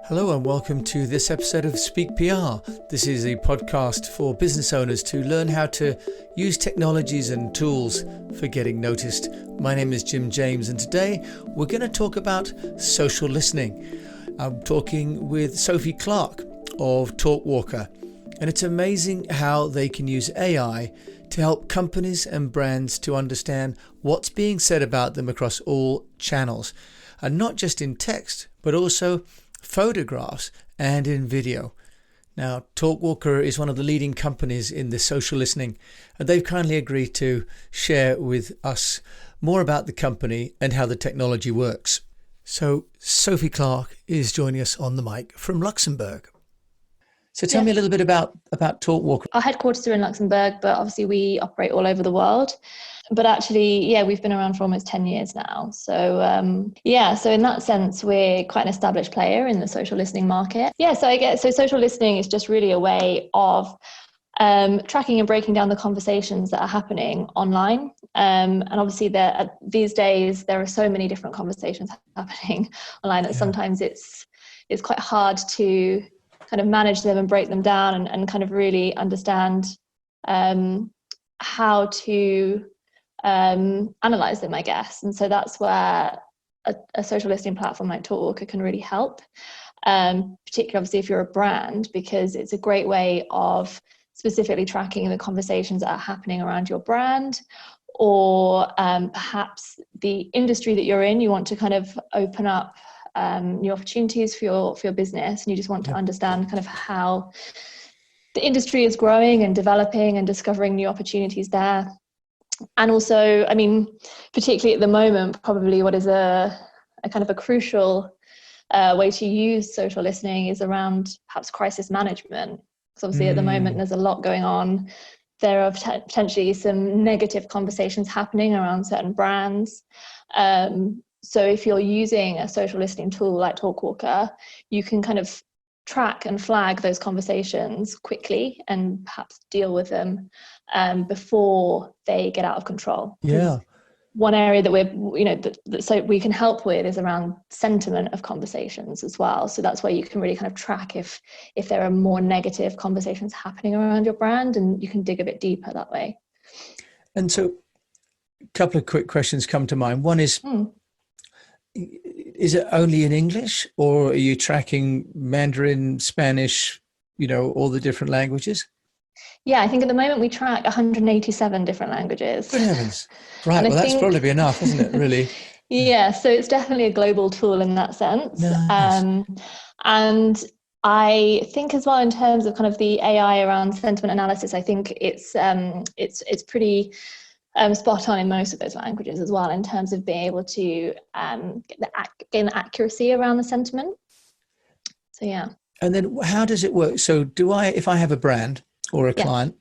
Hello and welcome to this episode of Speak PR. This is a podcast for business owners to learn how to use technologies and tools for getting noticed. My name is Jim James and today we're going to talk about social listening. I'm talking with Sophie Clark of Talkwalkers, and it's amazing how they can use AI to help companies and brands to understand what's being said about them across all channels, and not just in text but also photographs and in video. Now, Talkwalkers is one of the leading companies in the social listening, and they've kindly agreed to share with us more about the company and how the technology works. So Sophie Clark is joining us on the mic from Luxembourg. So tell me a little bit about Talkwalkers. Our headquarters are in Luxembourg, but obviously we operate all over the world. But actually, we've been around for almost 10 years now. So, so in that sense, we're quite an established player in the social listening market. So social listening is just really a way of tracking and breaking down the conversations that are happening online. And obviously, these days, there are so many different conversations happening online that sometimes it's quite hard to kind of manage them and break them down and kind of really understand how to analyze them, I guess. And so that's where a social listening platform like Talkwalkers can really help, particularly obviously if you're a brand, because it's a great way of specifically tracking the conversations that are happening around your brand, or perhaps the industry that you're in, you want to kind of open up new opportunities for your business, and you just want to understand kind of how the industry is growing and developing and discovering new opportunities there. And also, I mean, particularly at the moment, probably what is a kind of a crucial way to use social listening is around perhaps crisis management. Because obviously at the moment there's a lot going on. There are potentially some negative conversations happening around certain brands. So if you're using a social listening tool like Talkwalkers, you can kind of track and flag those conversations quickly and perhaps deal with them before they get out of control. Yeah. One area that so we can help with is around sentiment of conversations as well. So that's where you can really kind of track if there are more negative conversations happening around your brand, and you can dig a bit deeper that way. And so a couple of quick questions come to mind. One is it only in English, or are you tracking Mandarin, Spanish, all the different languages? Yeah, I think at the moment we track 187 different languages. Good heavens. Right, well, that's probably enough, isn't it, really? Yeah, so it's definitely a global tool in that sense. Nice. And I think as well, in terms of kind of the AI around sentiment analysis, I think it's pretty spot on in most of those languages as well, in terms of being able to gain the accuracy around the sentiment. So yeah. And then how does it work? So if I have a brand or a client,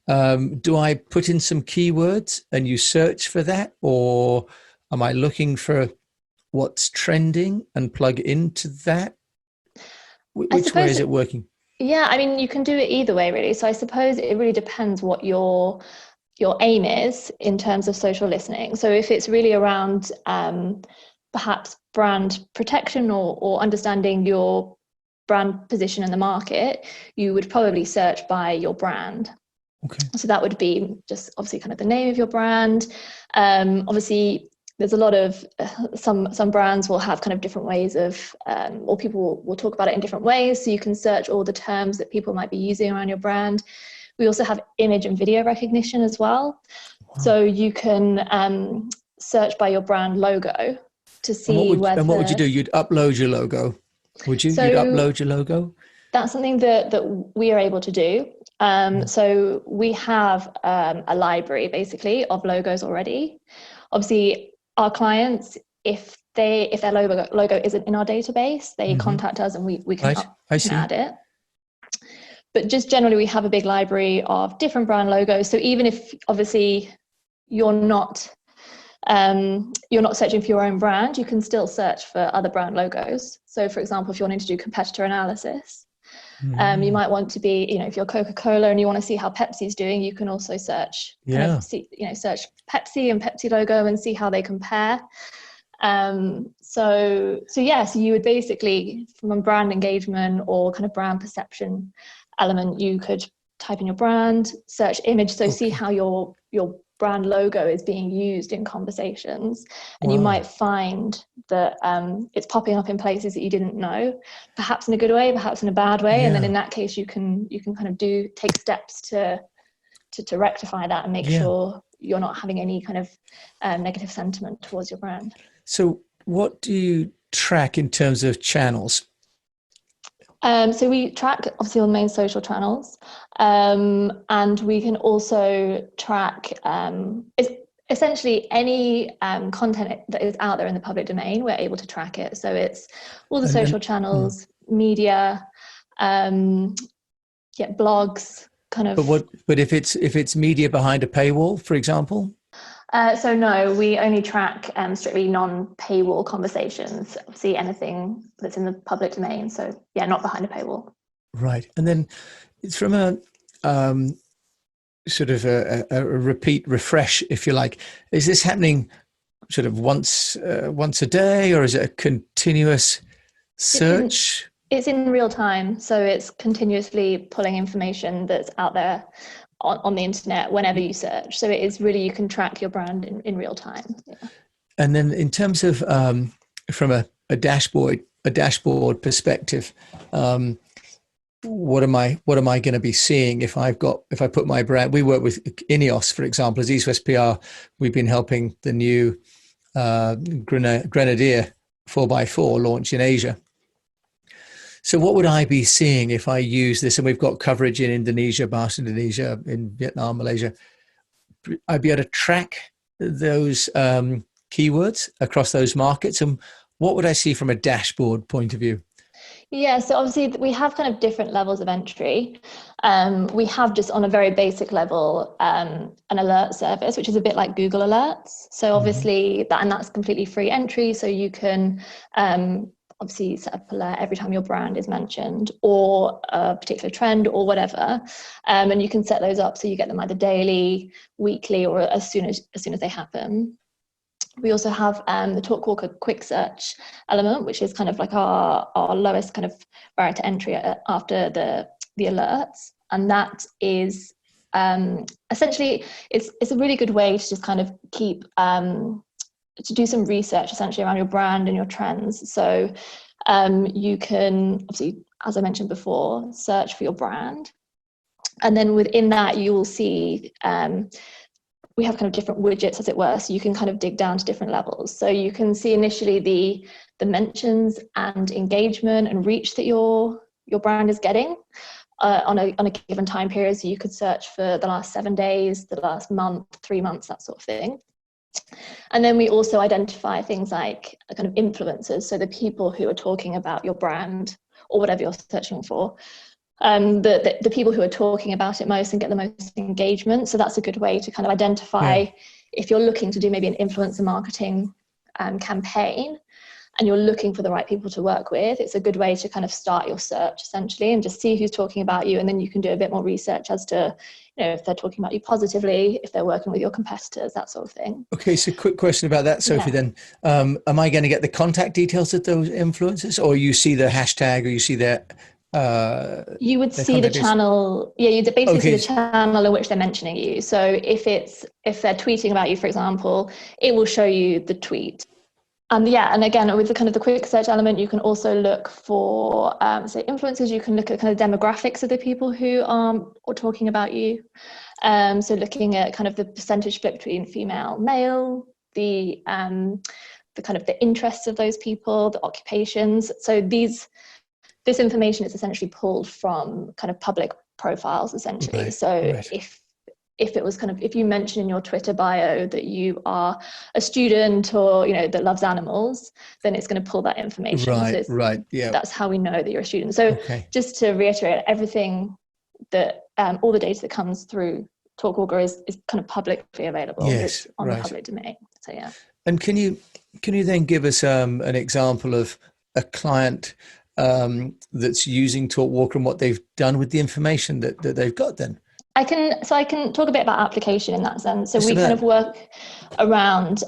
do I put in some keywords and you search for that, or am I looking for what's trending and plug into that? Which way is it working? Yeah, I mean, you can do it either way, really. So I suppose it really depends what your aim is in terms of social listening. So if it's really around perhaps brand protection or understanding your brand position in the market, you would probably search by your brand. Okay. So that would be just obviously kind of the name of your brand. Obviously, there's a lot of some brands will have kind of different ways of, or people will talk about it in different ways. So you can search all the terms that people might be using around your brand. We also have image and video recognition as well. Wow. So you can search by your brand logo to see whether... And what would you do? You'd upload your logo, would you? You'd upload your logo? That's something that we are able to do. So we have a library, basically, of logos already. Obviously, our clients, if their logo isn't in our database, they contact us and we can add it. But just generally, we have a big library of different brand logos. So even if obviously you're not searching for your own brand, you can still search for other brand logos. So for example, if you wanted to do competitor analysis, you might want to be, if you're Coca-Cola and you want to see how Pepsi's doing, you can also search, search Pepsi and Pepsi logo and see how they compare. So So you would basically, from a brand engagement or kind of brand perception element, you could type in your brand, search image, so see how your brand logo is being used in conversations, and you might find that it's popping up in places that you didn't know, perhaps in a good way, perhaps in a bad way, and then in that case you can kind of take steps to rectify that and make sure you're not having any kind of negative sentiment towards your brand. So what do you track in terms of channels? So we track obviously all the main social channels, and we can also track essentially any content that is out there in the public domain. We're able to track it. So it's all the social channels, media, blogs, kind of. But if it's media behind a paywall, for example? So no, we only track strictly non-paywall conversations. See anything that's in the public domain. So yeah, not behind a paywall. Right, and then it's from a sort of a repeat refresh, if you like. Is this happening sort of once a day, or is it a continuous search? It's in real time, so it's continuously pulling information that's out there on the internet whenever you search. So it is really, you can track your brand in real time. Yeah. And then in terms of from a dashboard perspective, what am I going to be seeing if I put my brand? We work with Ineos, for example, as East West PR. We've been helping the new Grenadier 4x4 launch in Asia. So what would I be seeing if I use this? And we've got coverage in Indonesia, Bahasa Indonesia, in Vietnam, Malaysia. I'd be able to track those keywords across those markets. And what would I see from a dashboard point of view? Yeah, so obviously we have kind of different levels of entry. We have just on a very basic level an alert service, which is a bit like Google Alerts. So obviously that's completely free entry. So you can obviously set up alert every time your brand is mentioned or a particular trend or whatever, and you can set those up so you get them either daily, weekly, or as soon as they happen. We also have the Talkwalker quick search element, which is kind of like our lowest kind of barrier to entry after the alerts, and that is essentially it's a really good way to just kind of keep to do some research essentially around your brand and your trends. So you can obviously, as I mentioned before, search for your brand, and then within that you will see we have kind of different widgets, as it were, so you can kind of dig down to different levels. So you can see initially the mentions and engagement and reach that your brand is getting on a given time period. So you could search for the last 7 days, the last month, 3 months, that sort of thing. And then we also identify things like kind of influencers, so the people who are talking about your brand or whatever you're searching for, the people who are talking about it most and get the most engagement. So that's a good way to kind of identify if you're looking to do maybe an influencer marketing campaign and you're looking for the right people to work with. It's a good way to kind of start your search essentially and just see who's talking about you, and then you can do a bit more research as to, you know, if they're talking about you positively, if they're working with your competitors, that sort of thing. Okay, so quick question about that, Sophie, then. Am I going to get the contact details of those influencers, or you see the hashtag, or you see their you would see the channel. You'd basically see the channel in which they're mentioning you. So if they're tweeting about you, for example, it will show you the tweet. And again, with the kind of the quick search element, you can also look for, say, influencers. You can look at kind of demographics of the people who are talking about you. So looking at kind of the percentage split between female, male, the kind of the interests of those people, the occupations. So this information is essentially pulled from kind of public profiles, essentially. Right, so right. if it was kind of, if you mention in your Twitter bio that you are a student or, you know, that loves animals, then it's going to pull that information. Right. Yeah. That's how we know that you're a student. So just to reiterate, everything that, all the data that comes through Talkwalker is kind of publicly available. Yes, it's on the public domain. So yeah. And can you then give us an example of a client that's using Talkwalker and what they've done with the information that they've got then? I can talk a bit about application in that sense. So Just we kind about. of work around,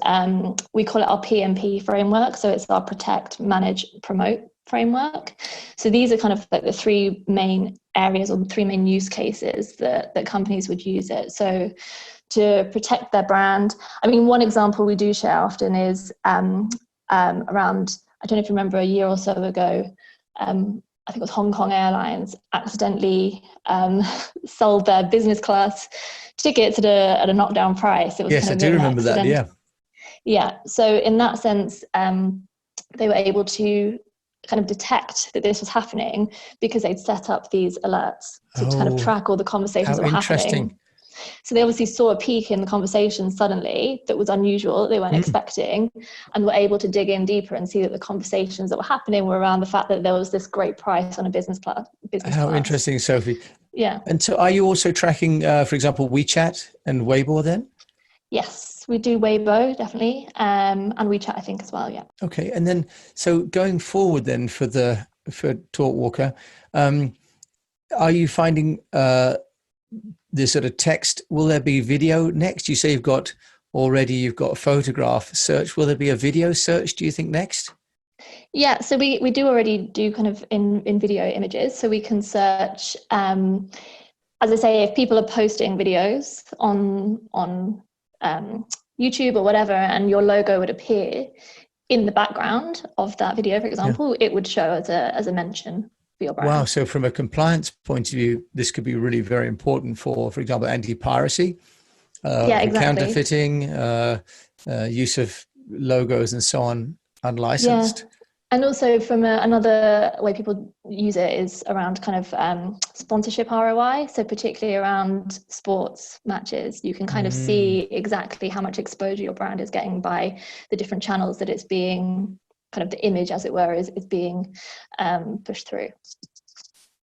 we call it our PMP framework. So it's our protect, manage, promote framework. So these are kind of like the three main areas or the three main use cases that companies would use it. So to protect their brand, I mean, one example we do share often is around, I don't know if you remember a year or so ago, I think it was Hong Kong Airlines accidentally sold their business class tickets at a knockdown price. It was Yes, kind I of do an remember that. accident. Yeah. Yeah. So in that sense, they were able to kind of detect that this was happening because they'd set up these alerts to kind of Oh, track all the conversations how that were interesting. happening. So they obviously saw a peak in the conversation suddenly that was unusual, that they weren't expecting, and were able to dig in deeper and see that the conversations that were happening were around the fact that there was this great price on a business class. How interesting, Sophie. Yeah. And so are you also tracking, for example, WeChat and Weibo then? Yes, we do Weibo, definitely. And WeChat, I think, as well. Yeah. Okay. And then, so going forward then for Talkwalker, are you finding this sort of text? Will there be video next? You say you've got a photograph search. Will there be a video search, do you think, next? Yeah, so we do already do kind of in video images. So we can search, as I say, if people are posting videos on YouTube or whatever, and your logo would appear in the background of that video, for Yeah. example, it would show as a mention for your Wow. brand. So from a compliance point of view, this could be really very important for example, anti-piracy, Yeah, for exactly. counterfeiting, use of logos and so on, Yeah. unlicensed. And also from another way people use it is around kind of sponsorship ROI. So particularly around sports matches, you can kind of see exactly how much exposure your brand is getting by the different channels that it's being, kind of the image, as it were, is being pushed through.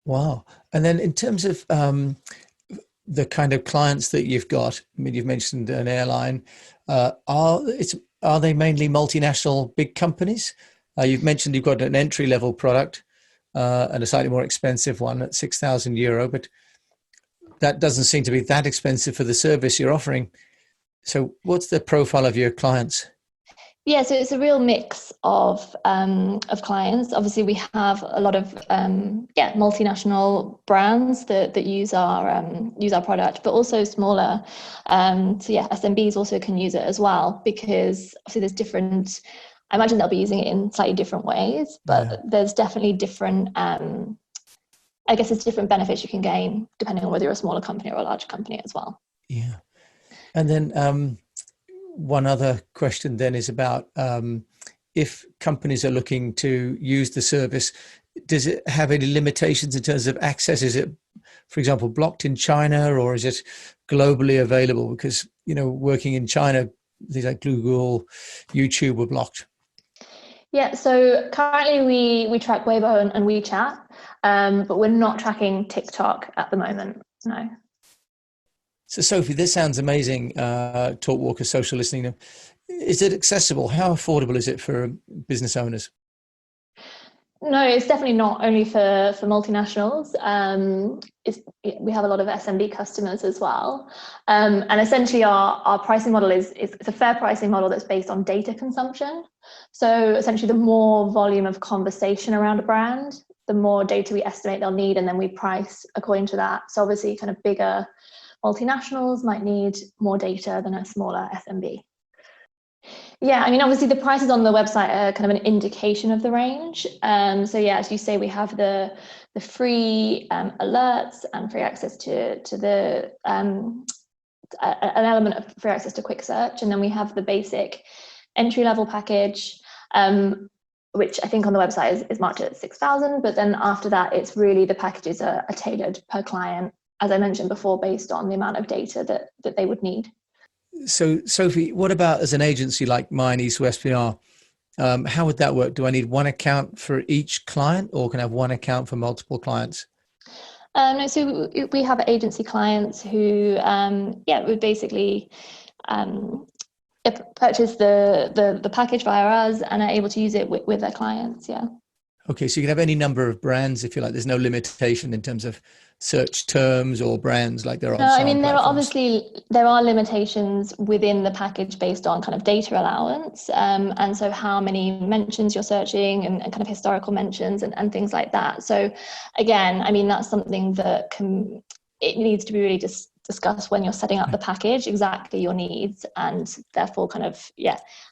Wow. And then in terms of the kind of clients that you've got, I mean, you've mentioned an airline. Are they mainly multinational big companies? You've mentioned you've got an entry level product and a slightly more expensive one at €6,000, but that doesn't seem to be that expensive for the service you're offering. So, what's the profile of your clients? Yeah, so it's a real mix of clients. Obviously, we have a lot of multinational brands that use our product, but also smaller. So yeah, SMBs also can use it as well, because obviously there's different. I imagine they'll be using it in slightly different ways, but there's definitely different. I guess there's different benefits you can gain depending on whether you're a smaller company or a larger company as well. Yeah, and then one other question then is about if companies are looking to use the service, does it have any limitations in terms of access? Is it, for example, blocked in China, or is it globally available? Because, working in China, things like Google, YouTube were blocked. Yeah, so currently we track Weibo and WeChat, but we're not tracking TikTok at the moment, no. So, Sophie, this sounds amazing. Talkwalker social listening. Is it accessible? How affordable is it for business owners? No, it's definitely not only for multinationals. We have a lot of SMB customers as well. And essentially our pricing model is it's a fair pricing model that's based on data consumption. So essentially the more volume of conversation around a brand, the more data we estimate they'll need, and then we price according to that. So obviously kind of bigger multinationals might need more data than a smaller SMB. Yeah, I mean, obviously the prices on the website are kind of an indication of the range. So yeah, as you say, we have the free alerts and free access to the an element of free access to quick search, and then we have the basic entry level package, which I think on the website is marked at 6,000. But then after that, it's really the packages are tailored per client, as I mentioned before, based on the amount of data that they would need. So, Sophie, what about as an agency like mine, East West PR? How would that work? Do I need one account for each client, or can I have one account for multiple clients? No, so we have agency clients who, would basically purchase the package via us and are able to use it with their clients. Yeah. Okay, so you can have any number of brands if you like. There's no limitation in terms of search terms or brands like there are on No, I some mean, platforms. there are limitations within the package based on kind of data allowance. And so how many mentions you're searching and kind of historical mentions and things like that. So again, I mean, that's something that it needs to be really just discussed when you're setting up the package, exactly your needs, and therefore kind of,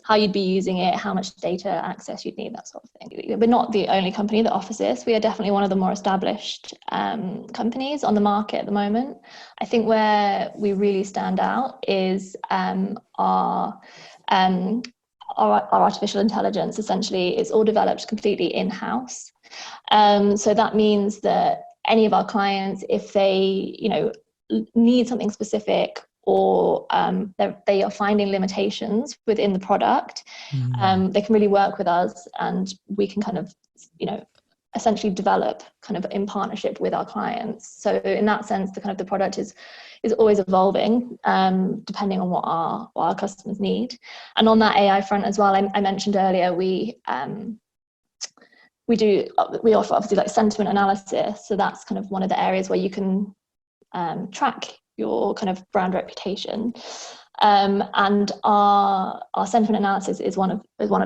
how you'd be using it, how much data access you'd need, that sort of thing. We're not the only company that offers this. We are definitely one of the more established companies on the market at the moment. I think where we really stand out is our artificial intelligence. Essentially, it's all developed completely in-house. So that means that any of our clients, if they, need something specific, or they are finding limitations within the product, they can really work with us, and we can kind of, essentially develop kind of in partnership with our clients. So in that sense, the product is always evolving, depending on what our customers need. And on that AI front as well, I mentioned earlier, we offer obviously like sentiment analysis. So that's kind of one of the areas where you can track your kind of brand reputation, and our sentiment analysis is one of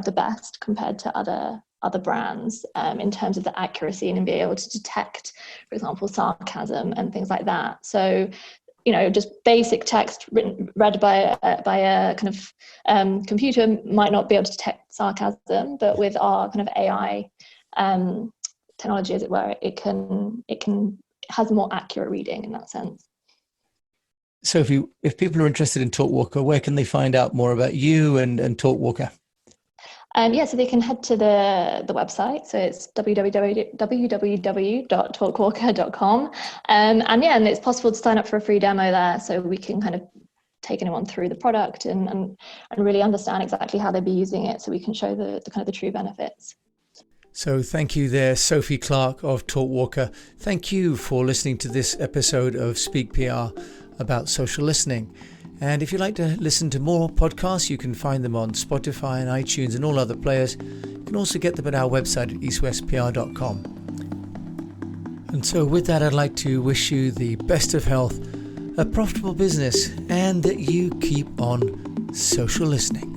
the best compared to other brands, in terms of the accuracy and being able to detect, for example, sarcasm and things like that. So just basic text read by a kind of computer might not be able to detect sarcasm, but with our kind of AI technology, as it were, it has more accurate reading in that sense. So if people are interested in Talkwalker, where can they find out more about you and Talkwalker? So they can head to the website. So it's www.talkwalker.com. And it's possible to sign up for a free demo there, so we can kind of take anyone through the product and really understand exactly how they'd be using it, so we can show the kind of the true benefits. So thank you there, Sophie Clark of Talkwalker. Thank you for listening to this episode of Speak PR about social listening. And if you'd like to listen to more podcasts, you can find them on Spotify and iTunes and all other players. You can also get them at our website at eastwestpr.com. And so with that, I'd like to wish you the best of health, a profitable business, and that you keep on social listening.